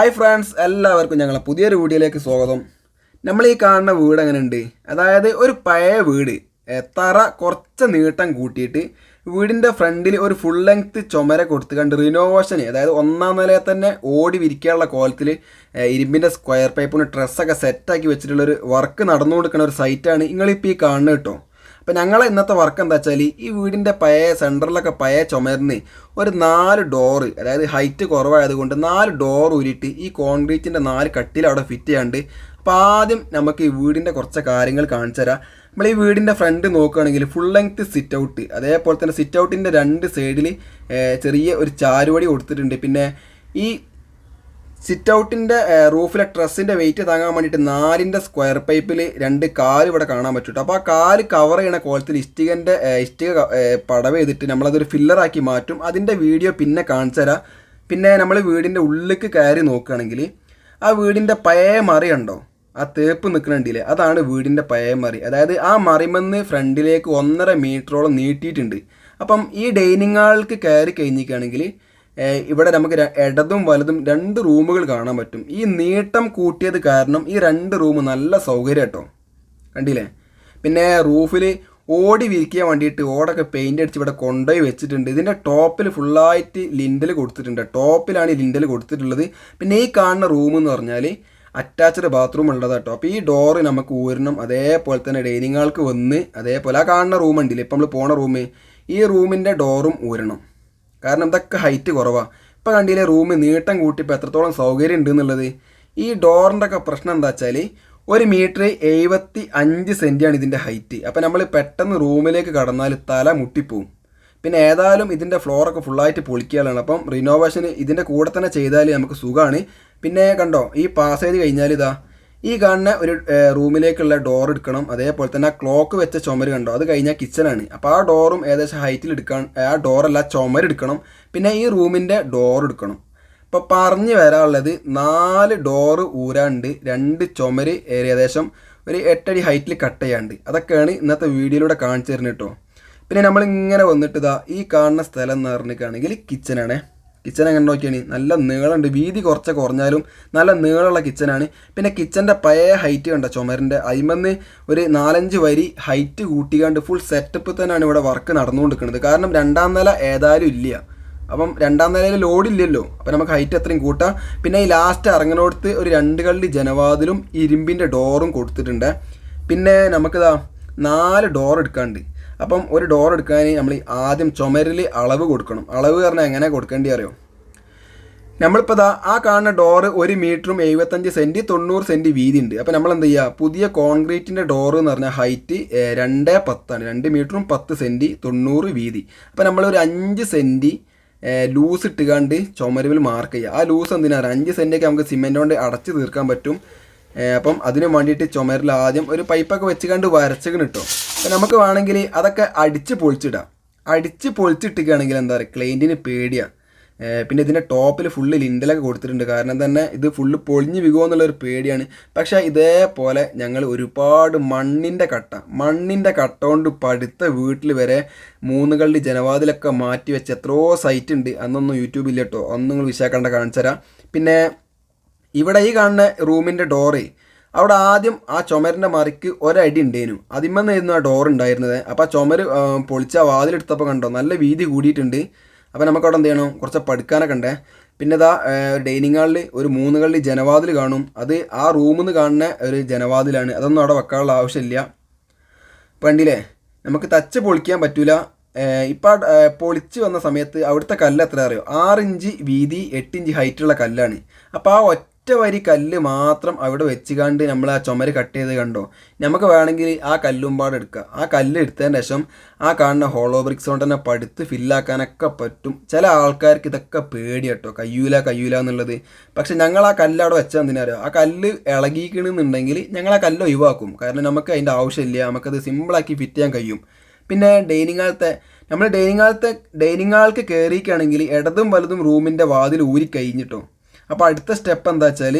Hi friends, എല്ലാവർക്കും ഞങ്ങളെ പുതിയൊരു വീഡിയോയിലേക്ക് സ്വാഗതം. നമ്മൾ ഈ കാണുന്ന വീട് എങ്ങനെയുണ്ട്? അതായത് ഒരു പഴയ വീട്, തറ കുറച്ച് നീട്ടം കൂട്ടിയിട്ട് വീടിൻ്റെ ഫ്രണ്ടിൽ ഒരു ഫുൾ ലെങ്ത്ത് ചുമര കൊടുത്തുകൊണ്ട് റിനോവേഷൻ, അതായത് ഒന്നാം നിലയിൽ തന്നെ ഓടി വിരിക്കാനുള്ള കോലത്തിൽ ഇരുമ്പിൻ്റെ സ്ക്വയർ പൈപ്പിന് ഡ്രസ്സൊക്കെ സെറ്റാക്കി വെച്ചിട്ടുള്ളൊരു വർക്ക് നടന്നു കൊടുക്കുന്ന ഒരു സൈറ്റാണ് നിങ്ങളിപ്പോൾ ഈ കാണുന്നത് കേട്ടോ. അപ്പോൾ ഞങ്ങളെ ഇന്നത്തെ വർക്ക് എന്താ വെച്ചാൽ, ഈ വീടിൻ്റെ പഴയ സെൻറ്ററിലൊക്കെ പഴയ ചുമരിന് ഒരു 4 ഡോറ്, അതായത് ഹൈറ്റ് കുറവായതുകൊണ്ട് 4 ഡോർ ഊരിയിട്ട് ഈ കോൺക്രീറ്റിൻ്റെ 4 കട്ടിൽ അവിടെ ഫിറ്റ് ചെയ്യാണ്ട്. അപ്പോൾ ആദ്യം നമുക്ക് ഈ വീടിൻ്റെ കുറച്ച് കാര്യങ്ങൾ കാണിച്ചു തരാം. നമ്മൾ ഈ വീടിൻ്റെ ഫ്രണ്ട് നോക്കുകയാണെങ്കിൽ ഫുൾ ലെങ്ത്ത് സിറ്റ് ഔട്ട്, അതേപോലെ തന്നെ സിറ്റ് ഔട്ടിൻ്റെ 2 സൈഡിൽ ചെറിയ ഒരു ചാരുവടി കൊടുത്തിട്ടുണ്ട്. പിന്നെ ഈ സിറ്റ് ഔട്ടിൻ്റെ റൂഫിലെ ട്രസ്സിൻ്റെ വെയിറ്റ് താങ്ങാൻ വേണ്ടിയിട്ട് 4 സ്ക്വയർ പൈപ്പിൽ 2 കാല് ഇവിടെ കാണാൻ പറ്റും. അപ്പോൾ ആ കാല് കവർ ചെയ്യണ കോലത്തിൽ ഇഷ്ടിക പടവ് ചെയ്തിട്ട് നമ്മളതൊരു ഫില്ലറാക്കി മാറ്റും. അതിൻ്റെ വീഡിയോ പിന്നെ കാണിച്ചു തരാം. പിന്നെ നമ്മൾ വീടിൻ്റെ ഉള്ളിലേക്ക് കയറി നോക്കുകയാണെങ്കിൽ ആ വീടിൻ്റെ പഴയ മറി ഉണ്ടോ, ആ തേപ്പ് നിൽക്കണുണ്ടില്ലേ, അതാണ് വീടിൻ്റെ പഴയ മറി. അതായത് ആ മറിമെന്ന് ഫ്രണ്ടിലേക്ക് 1.5 മീറ്ററോളം നീട്ടിയിട്ടുണ്ട്. അപ്പം ഈ ഡൈനിങ് ഹാളിലേക്ക് കയറി കഴിഞ്ഞിരിക്കുകയാണെങ്കിൽ ഇവിടെ നമുക്ക് ഇടതും വലതും 2 റൂമുകൾ കാണാൻ പറ്റും. ഈ നീട്ടം കൂട്ടിയത് കാരണം ഈ 2 റൂം നല്ല സൗകര്യം കേട്ടോ, കണ്ടില്ലേ. പിന്നെ റൂഫിൽ ഓടി വിരിക്കാൻ വേണ്ടിയിട്ട് ഓടൊക്കെ പെയിൻ്റ് അടിച്ച് ഇവിടെ കൊണ്ടുപോയി വെച്ചിട്ടുണ്ട്. ഇതിൻ്റെ ടോപ്പിൽ ഫുള്ളായിട്ട് ലിൻഡൽ കൊടുത്തിട്ടുണ്ട്, ടോപ്പിലാണ് ഈ ലിൻഡൽ കൊടുത്തിട്ടുള്ളത്. പിന്നെ ഈ കാണുന്ന റൂം എന്ന് പറഞ്ഞാൽ അറ്റാച്ച്ഡ് ബാത്റൂം ഉള്ളത് കേട്ടോ. അപ്പോൾ ഈ ഡോറ് നമുക്ക് ഊരണം. അതേപോലെ തന്നെ ഡൈനിങ് ഹാൾക്ക് വന്ന് അതേപോലെ ആ കാണുന്ന റൂം ഉണ്ടല്ലേ, ഇപ്പം നമ്മൾ പോണ റൂം, ഈ റൂമിൻ്റെ ഡോറും ഊരണം. കാരണം ഇതൊക്കെ ഹൈറ്റ് കുറവാണ്. ഇപ്പോൾ കണ്ടില്ലേ റൂം നീട്ടം കൂട്ടിയപ്പോൾ എത്രത്തോളം സൗകര്യം ഉണ്ട് എന്നുള്ളത്. ഈ ഡോറിൻ്റെ ഒക്കെ പ്രശ്നം എന്താ വെച്ചാൽ 1 മീറ്റർ 75 സെൻറ്റിയാണ് ഇതിൻ്റെ ഹൈറ്റ്. അപ്പോൾ നമ്മൾ പെട്ടെന്ന് റൂമിലേക്ക് കടന്നാൽ തല മുട്ടിപ്പോവും. പിന്നെ ഏതായാലും ഇതിൻ്റെ ഫ്ലോറൊക്കെ ഫുള്ളായിട്ട് പൊളിക്കാനാണ്. അപ്പം റിനോവേഷൻ ഇതിൻ്റെ കൂടെ തന്നെ ചെയ്താൽ നമുക്ക് സുഖമാണ്. പിന്നെ കണ്ടോ, ഈ പാസേജ് കഴിഞ്ഞാൽ ഇതാ ഈ കാണുന്ന ഒരു റൂമിലേക്കുള്ള ഡോർ എടുക്കണം. അതേപോലെ തന്നെ ആ ക്ലോക്ക് വെച്ച ചുമര് കണ്ടോ, അത് കഴിഞ്ഞാൽ കിച്ചണാണ്. അപ്പോൾ ആ ഡോറും ഏകദേശം ഹൈറ്റിൽ എടുക്കാൻ, ആ ഡോറല്ല ചുമര് എടുക്കണം. പിന്നെ ഈ റൂമിൻ്റെ ഡോർ എടുക്കണം. ഇപ്പോൾ പറഞ്ഞു വരാനുള്ളത് 4 ഡോറ് ഊരാണ്ട് 2 ചുമര് ഏകദേശം ഒരു 8 അടി ഹൈറ്റിൽ കട്ട് ചെയ്യാണ്ട്. അതൊക്കെയാണ് ഇന്നത്തെ വീഡിയോയിലൂടെ കാണിച്ചു തരുന്നത് കേട്ടോ. പിന്നെ നമ്മളിങ്ങനെ വന്നിട്ട് ഇതാ ഈ കാണുന്ന സ്ഥലം എന്ന് പറഞ്ഞിട്ടാണെങ്കിൽ കിച്ചനാണ്. കിച്ചൺ എങ്ങനെ നോക്കിയാണ്, നല്ല നീളമുണ്ട്, വീതി കുറച്ച് കുറഞ്ഞാലും നല്ല നീളമുള്ള കിച്ചനാണ്. പിന്നെ കിച്ചൻ്റെ പഴയ ഹൈറ്റ് കണ്ട ചുമരിൻ്റെ അയിമെന്ന് ഒരു 4-5 വരി ഹൈറ്റ് കൂട്ടിക്കാണ്ട് ഫുൾ സെറ്റപ്പ് തന്നെയാണ് ഇവിടെ വർക്ക് നടന്നുകൊണ്ടിരിക്കുന്നത്. കാരണം 2ാം നില ഏതായാലും ഇല്ല, അപ്പം 2ാം നിലയിൽ ലോഡില്ലല്ലോ, അപ്പം നമുക്ക് ഹൈറ്റ് എത്രയും കൂട്ടാം. പിന്നെ ഈ ലാസ്റ്റ് ഇറങ്ങുന്നിടത്ത് ഒരു 2 കള്ളി ജനവാതിലും ഇരുമ്പിൻ്റെ ഡോറും കൊടുത്തിട്ടുണ്ട്. പിന്നെ നമുക്കിതാ 4 ഡോർ എടുക്കാണ്ട്. അപ്പം ഒരു ഡോർ എടുക്കാൻ നമ്മൾ ആദ്യം ചുമരിൽ അളവ് കൊടുക്കണം. അളവ് പറഞ്ഞാൽ എങ്ങനെ കൊടുക്കേണ്ടി അറിയോ? നമ്മളിപ്പോൾ ആ കാണുന്ന ഡോറ് 1 മീറ്ററും 75 സെൻറ്റി 90 സെൻറ്റി വീതി ഉണ്ട്. അപ്പോൾ നമ്മൾ എന്ത് ചെയ്യുക, പുതിയ കോൺക്രീറ്റിൻ്റെ ഡോറ് എന്ന് പറഞ്ഞാൽ ഹൈറ്റ് 2.10 ആണ്, 2 മീറ്ററും 10 സെൻറ്റി 90 വീതി. അപ്പോൾ നമ്മളൊരു 5 സെൻറ്റി ലൂസ് ഇട്ടുകാണ്ട് ചുമരുവിൽ മാർക്ക് ചെയ്യുക. ആ ലൂസ് എന്തിനാണ്, 5 സെൻറ്റൊക്കെ നമുക്ക് സിമെൻറ്റ് കൊണ്ട് അടച്ച് തീർക്കാൻ പറ്റും. അപ്പം അതിന് വേണ്ടിയിട്ട് ചുമരിൽ ആദ്യം ഒരു പൈപ്പൊക്കെ വെച്ച് കണ്ട് വരച്ചൊക്കെ കിട്ടും. അപ്പം നമുക്ക് വേണമെങ്കിൽ അതൊക്കെ അടിച്ച് പൊളിച്ചിടാം. അടിച്ച് പൊളിച്ചിട്ടിക്കുകയാണെങ്കിൽ എന്താ പറയുക, ക്ലൈൻറ്റിന് പേടിയാണ്. പിന്നെ ഇതിൻ്റെ ടോപ്പിൽ ഫുള്ള് ലിൻഡലൊക്കെ കൊടുത്തിട്ടുണ്ട്. കാരണം തന്നെ ഇത് ഫുള്ള് പൊളിഞ്ഞ് വീകുമോ എന്നുള്ളൊരു പേടിയാണ്. പക്ഷേ ഇതേപോലെ ഞങ്ങൾ ഒരുപാട് മണ്ണിൻ്റെ കട്ട കൊണ്ട് പടുത്ത വീട്ടിൽ വരെ 3 കള്ളി ജനവാതിലൊക്കെ മാറ്റി വെച്ച് എത്രയോ സൈറ്റ് ഉണ്ട്. അന്നൊന്നും യൂട്യൂബില്ല കേട്ടോ, അന്ന് നിങ്ങൾ വിശാക്കണ്ട കാണിച്ചു തരാം. പിന്നെ ഇവിടെ ഈ കാണുന്ന റൂമിൻ്റെ ഡോറ്, അവിടെ ആദ്യം ആ ചുമരിൻ്റെ മറിക്ക് 1 അടി ഉണ്ടായിരുന്നു, അതിമെന്നായിരുന്നു ആ ഡോർ ഉണ്ടായിരുന്നത്. അപ്പോൾ ആ ചുമര് പൊളിച്ച വാതിലെടുത്തപ്പോൾ കണ്ടോ നല്ല വീതി കൂടിയിട്ടുണ്ട്. അപ്പോൾ നമുക്കവിടെ എന്ത് ചെയ്യണം, കുറച്ച് പടുക്കാനൊക്കെ ഉണ്ടേ. പിന്നെ ഇതാ ഡൈനിങ് ഹാളിൽ ഒരു 3 കള്ളി ജനവാതിൽ കാണും. അത് ആ റൂമിൽ നിന്ന് കാണുന്ന ഒരു ജനവാതിലാണ്, അതൊന്നും അവിടെ വെക്കാനുള്ള ആവശ്യമില്ല. അപ്പോൾ കണ്ടില്ലേ, നമുക്ക് തച്ച് പൊളിക്കാൻ പറ്റില്ല. ഇപ്പം പൊളിച്ച് വന്ന സമയത്ത് അവിടുത്തെ കല്ല് എത്ര അറിയോ, 6 ഇഞ്ച് വീതി 8 ഇഞ്ച് ഹൈറ്റുള്ള കല്ലാണ്. അപ്പോൾ ആ ഒറ്റ വരി കല്ല് മാത്രം അവിടെ വെച്ചുകാണ്ട് നമ്മൾ ആ ചുമര് കട്ട് ചെയ്ത് കണ്ടോ. നമുക്ക് വേണമെങ്കിൽ ആ കല്ലുംപാട് എടുക്കുക. ആ കല്ല് എടുത്തതിന് ശേഷം ആ കാണുന്ന ഹോളോ ബ്രിക്സ് കൊണ്ട് തന്നെ പടുത്ത് ഫില്ലാക്കാനൊക്കെ പറ്റും. ചില ആൾക്കാർക്ക് ഇതൊക്കെ പേടി കേട്ടോ, കയ്യൂല എന്നുള്ളത്. പക്ഷെ ഞങ്ങൾ ആ കല്ല് അവിടെ വെച്ചാൽ എന്തിനറിയോ, ആ കല്ല് ഇളകിക്കണമെന്നുണ്ടെങ്കിൽ ഞങ്ങൾ ആ കല്ല് ഒഴിവാക്കും. കാരണം നമുക്ക് അതിൻ്റെ ആവശ്യമില്ല, നമുക്കത് സിമ്പിളാക്കി ഫിറ്റ് ചെയ്യാൻ കഴിയും. പിന്നെ ഡൈനിങ് ഹാൾക്ക് കയറിയിരിക്കുകയാണെങ്കിൽ ഇടതും വലതും റൂമിൻ്റെ വാതിൽ ഊരി കഴിഞ്ഞിട്ടോ. അപ്പോൾ അടുത്ത സ്റ്റെപ്പ് എന്താ വെച്ചാൽ,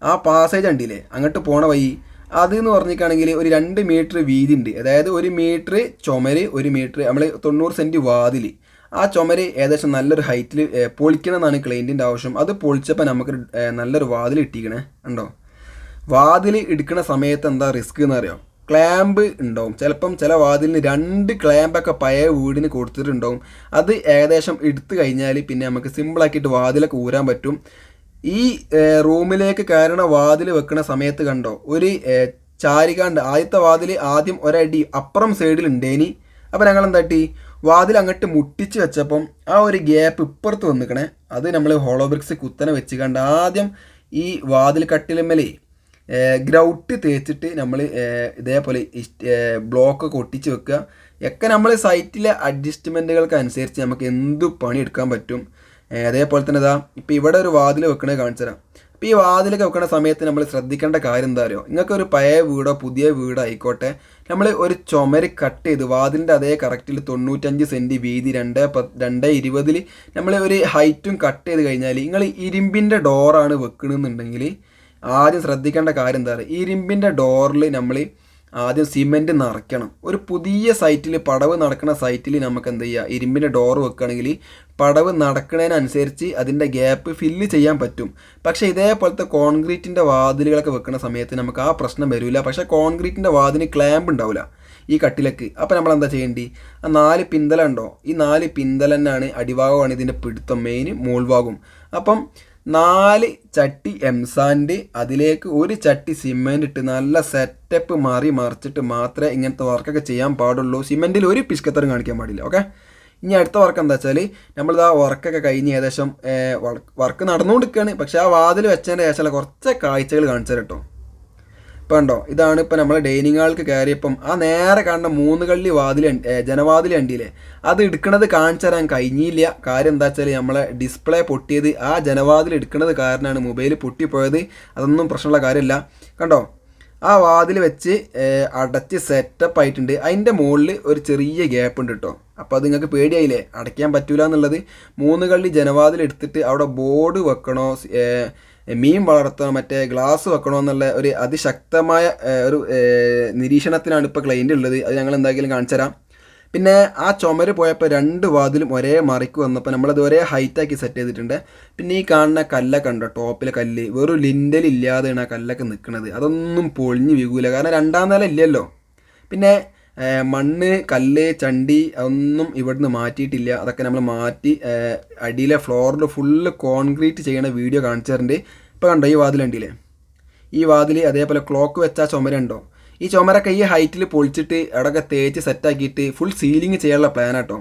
ആ പാസേജ് ഉണ്ടില്ലേ അങ്ങോട്ട് പോണ വഴി, അതെന്ന് പറഞ്ഞിട്ടാണെങ്കിൽ ഒരു 2 മീറ്റർ വീതി ഉണ്ട്. അതായത് 1 മീറ്റർ ചുമര്, 1 മീറ്റർ നമ്മൾ 90 സെൻറ്റ് വാതിൽ, ആ ചുമര് ഏകദേശം നല്ലൊരു ഹൈറ്റിൽ പൊളിക്കണം എന്നാണ് ക്ലയൻറ്റിൻ്റെ ആവശ്യം. അത് പൊളിച്ചപ്പോൾ നമുക്ക് നല്ലൊരു വാതിൽ ഇട്ടിക്കണേ ഉണ്ടോ. വാതിൽ എടുക്കുന്ന സമയത്ത് എന്താ റിസ്ക് എന്നറിയാം, ക്ലാമ്പ് ഉണ്ടാവും. ചിലപ്പം ചില വാതിലിന് 2 ക്ലാമ്പൊക്കെ പഴയ വീടിന് കൊടുത്തിട്ടുണ്ടാവും. അത് ഏകദേശം എടുത്തു കഴിഞ്ഞാൽ പിന്നെ നമുക്ക് സിമ്പിളാക്കിയിട്ട് വാതിലൊക്കെ ഊരാൻ പറ്റും. ഈ റൂമിലേക്ക് കയറണ വാതിൽ വെക്കുന്ന സമയത്ത് കണ്ടോ ഒരു ചാരികാണ്ട് ആദ്യത്തെ വാതിൽ ആദ്യം ഒരടി അപ്പുറം സൈഡിലുണ്ടേനി. അപ്പോൾ ഞങ്ങൾ എന്താട്ടി വാതിൽ അങ്ങോട്ട് മുട്ടിച്ച് വെച്ചപ്പം ആ ഒരു ഗ്യാപ്പ് ഇപ്പുറത്ത് വന്നിക്കണേ. അത് നമ്മൾ ഹോളോ ബ്രിക്സ് കുത്തനെ വെച്ച് കണ്ട് ആദ്യം ഈ വാതിൽ കട്ടിലുമ്മലേ ഗ്രൗട്ട് തേച്ചിട്ട് നമ്മൾ ഇതേപോലെ ബ്ലോക്ക് ഒട്ടിച്ച് വെക്കുക. ഒക്കെ നമ്മൾ സൈറ്റിലെ അഡ്ജസ്റ്റ്മെൻറ്റുകൾക്ക് അനുസരിച്ച് നമുക്ക് എന്ത് പണി എടുക്കാൻ പറ്റും. അതേപോലെ തന്നെ ഇതാ ഇപ്പോൾ ഇവിടെ ഒരു വാതിൽ വെക്കണേ കാണിച്ചു തരാം. അപ്പോൾ ഈ വാതിലൊക്കെ വെക്കുന്ന സമയത്ത് നമ്മൾ ശ്രദ്ധിക്കേണ്ട കാര്യം എന്താ അറിയോ, നിങ്ങൾക്കൊരു പഴയ വീടോ പുതിയ വീടോ ആയിക്കോട്ടെ, നമ്മൾ ഒരു ചുമര് കട്ട് ചെയ്ത് വാതിലിൻ്റെ അതേ കറക്റ്റിൽ 95 സെൻറ്റ് വീതി 2.20 നമ്മൾ ഒരു ഹൈറ്റും കട്ട് ചെയ്ത് കഴിഞ്ഞാൽ നിങ്ങൾ ഇരുമ്പിൻ്റെ ഡോറാണ് വെക്കണമെന്നുണ്ടെങ്കിൽ ആദ്യം ശ്രദ്ധിക്കേണ്ട കാര്യം എന്താ പറയുക, ഇരുമ്പിൻ്റെ ഡോറിൽ നമ്മൾ ആദ്യം സിമെൻറ്റ് നിറയ്ക്കണം. ഒരു പുതിയ സൈറ്റിൽ പടവ് നടക്കുന്ന സൈറ്റിൽ നമുക്ക് എന്ത് ചെയ്യുക, ഇരുമ്പിൻ്റെ ഡോർ വെക്കുകയാണെങ്കിൽ പടവ് നടക്കുന്നതിനനുസരിച്ച് അതിൻ്റെ ഗ്യാപ്പ് ഫില്ല് ചെയ്യാൻ പറ്റും. പക്ഷേ ഇതേപോലത്തെ കോൺക്രീറ്റിൻ്റെ വാതിലുകളൊക്കെ വെക്കുന്ന സമയത്ത് നമുക്ക് ആ പ്രശ്നം വരില്ല. പക്ഷേ കോൺക്രീറ്റിൻ്റെ വാതിന് ക്ലാമ്പ് ഉണ്ടാവില്ല ഈ കട്ടിലേക്ക്. അപ്പോൾ നമ്മൾ എന്താ ചെയ്യേണ്ടി, ആ 4 പിന്തല ഉണ്ടോ, ഈ 4 പിന്തല തന്നെയാണ് അടിഭാഗമാണ് ഇതിൻ്റെ പിടുത്തം, മെയിൻ മോൾഭാഗം. അപ്പം 4 ചട്ടി എംസാൻഡ് അതിലേക്ക് 1 ചട്ടി സിമെൻറ്റ് ഇട്ട് നല്ല സെറ്റപ്പ് മറിച്ചിട്ട് മാത്രമേ ഇങ്ങനത്തെ വർക്കൊക്കെ ചെയ്യാൻ പാടുള്ളൂ. സിമെൻറ്റിൽ ഒരു പിഷ്കത്തരം കാണിക്കാൻ പാടില്ല. ഓക്കെ, ഇനി അടുത്ത വർക്ക് എന്താ വെച്ചാൽ നമ്മളിതാ വർക്കൊക്കെ കഴിഞ്ഞ് ഏകദേശം വർക്ക് നടന്നുകൊണ്ടിരിക്കുകയാണ്. പക്ഷേ ആ വാതിൽ വെച്ചതിൻ്റെ ശേഷമുള്ള കുറച്ച് കാഴ്ചകൾ കാണിച്ചു തരാം കേട്ടോ. ഇപ്പം ഉണ്ടോ, ഇതാണ് ഇപ്പോൾ നമ്മൾ ഡൈനിങ് ഹാൾക്ക് കയറിയപ്പം ആ നേരെ കാണുന്ന 3 കള്ളി വാതിൽ ജനവാതിൽ കണ്ടില്ലേ, അത് എടുക്കണത് കാണിച്ചു തരാൻ കഴിഞ്ഞില്ല. കാര്യം എന്താ വെച്ചാൽ നമ്മളെ ഡിസ്പ്ലേ പൊട്ടിയത് ആ ജനവാതിൽ എടുക്കുന്നത് കാരണമാണ് മൊബൈൽ പൊട്ടിപ്പോയത്. അതൊന്നും പ്രശ്നമുള്ള കാര്യമില്ല. കണ്ടോ, ആ വാതിൽ വെച്ച് അടച്ച് സെറ്റപ്പ് ആയിട്ടുണ്ട്. അതിൻ്റെ മുകളിൽ ഒരു ചെറിയ ഗ്യാപ്പ് ഉണ്ട് കേട്ടോ. അപ്പോൾ അത് നിങ്ങൾക്ക് പേടിയായില്ലേ, അടയ്ക്കാൻ പറ്റൂല എന്നുള്ളത്. 3 കള്ളി ജനവാതിൽ എടുത്തിട്ട് അവിടെ ബോർഡ് വെക്കണോ, മീൻ വളർത്തണോ, മറ്റേ ഗ്ലാസ് വെക്കണോ എന്നുള്ള ഒരു അതിശക്തമായ ഒരു നിരീക്ഷണത്തിനാണ് ഇപ്പോൾ ക്ലയൻറ്റ് ഉള്ളത്. അത് ഞങ്ങൾ എന്തായാലും കാണിച്ചു തരാം. പിന്നെ ആ ചുമര് പോയപ്പോൾ 2 വാതിലും ഒരേ മറിക്ക് വന്നപ്പോൾ നമ്മളത് ഒരേ ഹൈറ്റാക്കി സെറ്റ് ചെയ്തിട്ടുണ്ട്. പിന്നെ ഈ കാണുന്ന കല്ലൊക്കെ ഉണ്ടോ, ടോപ്പിലെ കല്ല് വെറും ലിൻഡലില്ലാതെയാണ് ആ കല്ലൊക്കെ നിൽക്കുന്നത്. അതൊന്നും പൊളിഞ്ഞ് വീകൂല, കാരണം 2ാം നില ഇല്ലല്ലോ. പിന്നെ മണ്ണ്, കല്ല്, ചണ്ടി അതൊന്നും ഇവിടുന്ന് മാറ്റിയിട്ടില്ല. അതൊക്കെ നമ്മൾ മാറ്റി അടിയിലെ ഫ്ലോറിൽ ഫുള്ള് കോൺക്രീറ്റ് ചെയ്യണ വീഡിയോ കാണിച്ചു തരുന്നുണ്ട്. ഇപ്പോൾ കണ്ടോ ഈ വാതിൽ കണ്ടില്ലേ, ഈ വാതിൽ അതേപോലെ ക്ലോക്ക് വെച്ച ചുമരുണ്ടോ, ഈ ചുമരൊക്കെ ഈ ഹൈറ്റിൽ പൊളിച്ചിട്ട് അവിടെയൊക്കെ തേച്ച് സെറ്റാക്കിയിട്ട് ഫുൾ സീലിംഗ് ചെയ്യാനുള്ള പ്ലാനാട്ടോ.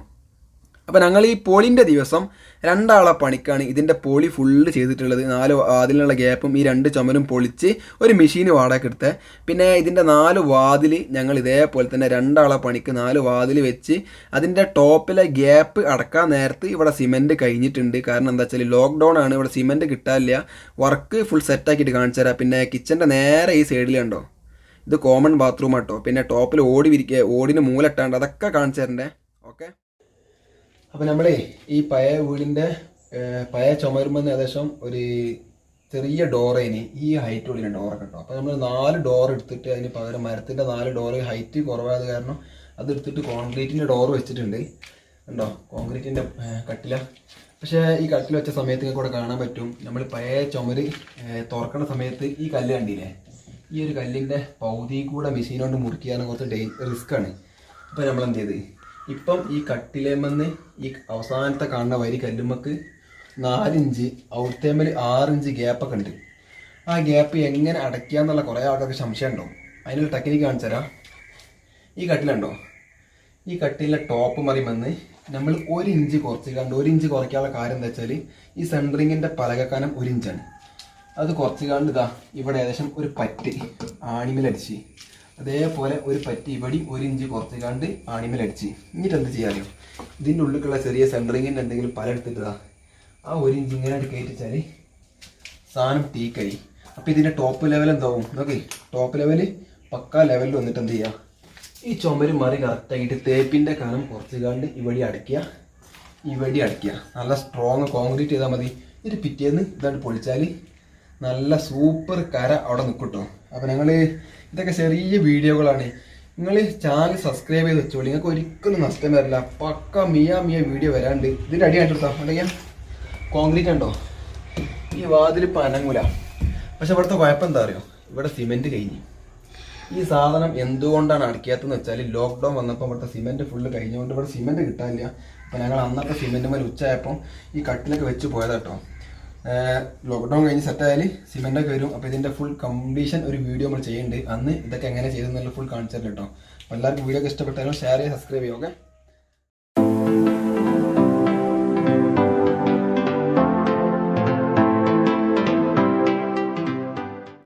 അപ്പോൾ ഞങ്ങൾ ഈ പോളിൻ്റെ ദിവസം 2 ആളെ പണിക്കാണ് ഇതിൻ്റെ പോളി ഫുള്ള് ചെയ്തിട്ടുള്ളത്. 4 വാതിലുള്ള ഗ്യാപ്പും ഈ 2 ചുമരും പൊളിച്ച് ഒരു മെഷീൻ വാടക എടുത്ത്, പിന്നെ ഇതിൻ്റെ 4 വാതിൽ ഞങ്ങൾ ഇതേപോലെ തന്നെ 2 ആളെ പണിക്ക് 4 വാതിൽ വെച്ച് അതിൻ്റെ ടോപ്പിലെ ഗ്യാപ്പ് അടക്കാൻ നേരത്ത് ഇവിടെ സിമെൻറ്റ് കഴിഞ്ഞിട്ടുണ്ട്. കാരണം എന്താ വെച്ചാൽ ലോക്ക്ഡൗൺ ആണ്, ഇവിടെ സിമെൻറ്റ് കിട്ടാനില്ല. വർക്ക് ഫുൾ സെറ്റാക്കിയിട്ട് കാണിച്ചു തരാം. പിന്നെ കിച്ചൻ്റെ നേരെ ഈ സൈഡിലുണ്ടോ, ഇത് കോമൺ ബാത്റൂം ആട്ടോ. പിന്നെ ടോപ്പിൽ ഓടിന് മൂലട്ടാണ്ട് അതൊക്കെ കാണിച്ചു തരണ്ടേ. ഓക്കെ, അപ്പോൾ നമ്മളെ ഈ പഴയ വീടിൻ്റെ പഴയ ചുമരുമെന്ന് ഏകദേശം ഒരു ചെറിയ ഡോറേന് ഈ ഹൈറ്റ് ഉള്ളിൽ ഡോറൊക്കെ കേട്ടോ. അപ്പോൾ നമ്മൾ 4 ഡോർ എടുത്തിട്ട് അതിന് പകരം മരത്തിൻ്റെ 4 ഡോറ് ഹൈറ്റ് കുറവായത് കാരണം അതെടുത്തിട്ട് കോൺക്രീറ്റിൻ്റെ ഡോറ് വെച്ചിട്ടുണ്ട്. ഉണ്ടോ, കോൺക്രീറ്റിൻ്റെ കട്ടില. പക്ഷേ ഈ കട്ടിൽ വെച്ച സമയത്ത് നിങ്ങൾക്ക് ഇവിടെ കാണാൻ പറ്റും, നമ്മൾ പഴയ ചുമര് തുറക്കുന്ന സമയത്ത് ഈ കല്ല് കണ്ടില്ലേ, ഈ ഒരു കല്ലിൻ്റെ പൗതി കൂടെ മെഷീൻ കൊണ്ട് മുറിക്കാന്ന് കുറച്ച് റിസ്ക്കാണ്. അപ്പോൾ നമ്മൾ എന്ത് ചെയ്ത് ഇപ്പം ഈ കട്ടിലേമെന്ന് ഈ അവസാനത്തെ കാണുന്ന വരി കല്ലുമ്മക്ക് 4 ഇഞ്ച് ഔട്ടേമിൽ 6 ഇഞ്ച് ഗ്യാപ്പൊക്കെ ഉണ്ട്. ആ ഗ്യാപ്പ് എങ്ങനെ അടയ്ക്കുക എന്നുള്ള കുറേ ആൾക്കാർക്ക് സംശയം ഉണ്ടാവും. അതിനുള്ള ടെക്നിക്ക് കാണിച്ചു തരാം. ഈ കട്ടിലുണ്ടോ, ഈ കട്ടിലിൻ്റെ ടോപ്പ് മറിമെന്ന് നമ്മൾ 1 ഇഞ്ച് കുറച്ച് 1 ഇഞ്ച് കുറയ്ക്കാനുള്ള കാര്യം എന്താ വെച്ചാൽ ഈ സെൻട്രിങ്ങിൻ്റെ പലകക്കാനം 1 ഇഞ്ചാണ്. അത് കുറച്ച് കണ്ട് ഇതാ ഇവിടെ ഏകദേശം ഒരു പറ്റ് ആണിമേലടിച്ച്, അതേപോലെ ഒരു പറ്റ് ഇവിടെ 1 ഇഞ്ച് കുറച്ച് കണ്ട് ആണിമേലടിച്ച്. എന്നിട്ട് എന്ത് ചെയ്യാറിയോ, ഇതിൻ്റെ ഉള്ളിലുള്ള ചെറിയ സെൻട്രിങ്ങിൻ്റെ എന്തെങ്കിലും പല എടുത്തിട്ടതാ ആ 1 ഇഞ്ച് ഇങ്ങനെ കയറ്റിച്ചാൽ സാധനം ടീക്കായി. അപ്പോൾ ഇതിൻ്റെ ടോപ്പ് ലെവൽ എന്താവും നോക്കി, ടോപ്പ് ലെവല് പക്കാ ലെവലിൽ വന്നിട്ട് എന്ത് ചെയ്യുക, ഈ ചുമര് മറി കറക്റ്റാക്കിയിട്ട് തേപ്പിൻ്റെ കനം കുറച്ച് കണ്ട് ഇവിടെ അടയ്ക്കുക, ഇവിടെ അടയ്ക്കുക. നല്ല സ്ട്രോങ് കോൺക്രീറ്റ് ചെയ്താൽ മതി. ഇത് പിറ്റേന്ന് ഇതാണ്ട് പൊളിച്ചാൽ നല്ല സൂപ്പർ കര അവിടെ നിൽക്കും കേട്ടോ. അപ്പോൾ ഞങ്ങൾ ഇതൊക്കെ ചെറിയ വീഡിയോകളാണ്. നിങ്ങൾ ചാനൽ സബ്സ്ക്രൈബ് ചെയ്ത് വെച്ചോളി. നിങ്ങൾക്ക് ഒരിക്കലും നഷ്ടം വരില്ല. പക്ക മിയ വീഡിയോ വരാണ്ട്. ഇതിൻ്റെ അടി കണ്ടെടുത്താ അല്ലെങ്കിൽ കോൺക്രീറ്റ് ഉണ്ടോ ഈ വാതിൽ പനങ്ങൂല. പക്ഷെ ഇവിടുത്തെ കുഴപ്പം എന്താ അറിയോ, ഇവിടെ സിമെൻറ്റ് കഴിഞ്ഞു. ഈ സാധനം എന്തുകൊണ്ടാണ് അടക്കിയാത്തതെന്ന് വെച്ചാൽ ലോക്ക്ഡൗൺ വന്നപ്പോൾ ഇവിടുത്തെ സിമെൻറ്റ് ഫുള്ള് കഴിഞ്ഞുകൊണ്ട് ഇവിടെ സിമെൻറ്റ് കിട്ടാനില്ല. അപ്പോൾ ഞങ്ങൾ അന്നത്തെ സിമെൻറ്റ് മേലെ ഉച്ചയായപ്പോൾ ഈ കട്ടിലൊക്കെ വെച്ച് പോയതാട്ടോ. ലോക്ക്ഡൗൺ കഴിഞ്ഞ് സെറ്റായാൽ സിമെൻറ്റൊക്കെ വരും. അപ്പോൾ ഇതിൻ്റെ ഫുൾ കംപ്ലീഷൻ ഒരു വീഡിയോ നമ്മൾ ചെയ്യുന്നുണ്ട്. അന്ന് ഇതൊക്കെ എങ്ങനെ ചെയ്തെന്നുള്ള ഫുൾ കാണിച്ചു തരാം കേട്ടോ. അപ്പോൾ എല്ലാവർക്കും വീഡിയോ ഒക്കെ ഇഷ്ടപ്പെട്ടാലും ഷെയർ ചെയ്യുക, സബ്സ്ക്രൈബ് ചെയ്യുക. ഓക്കെ.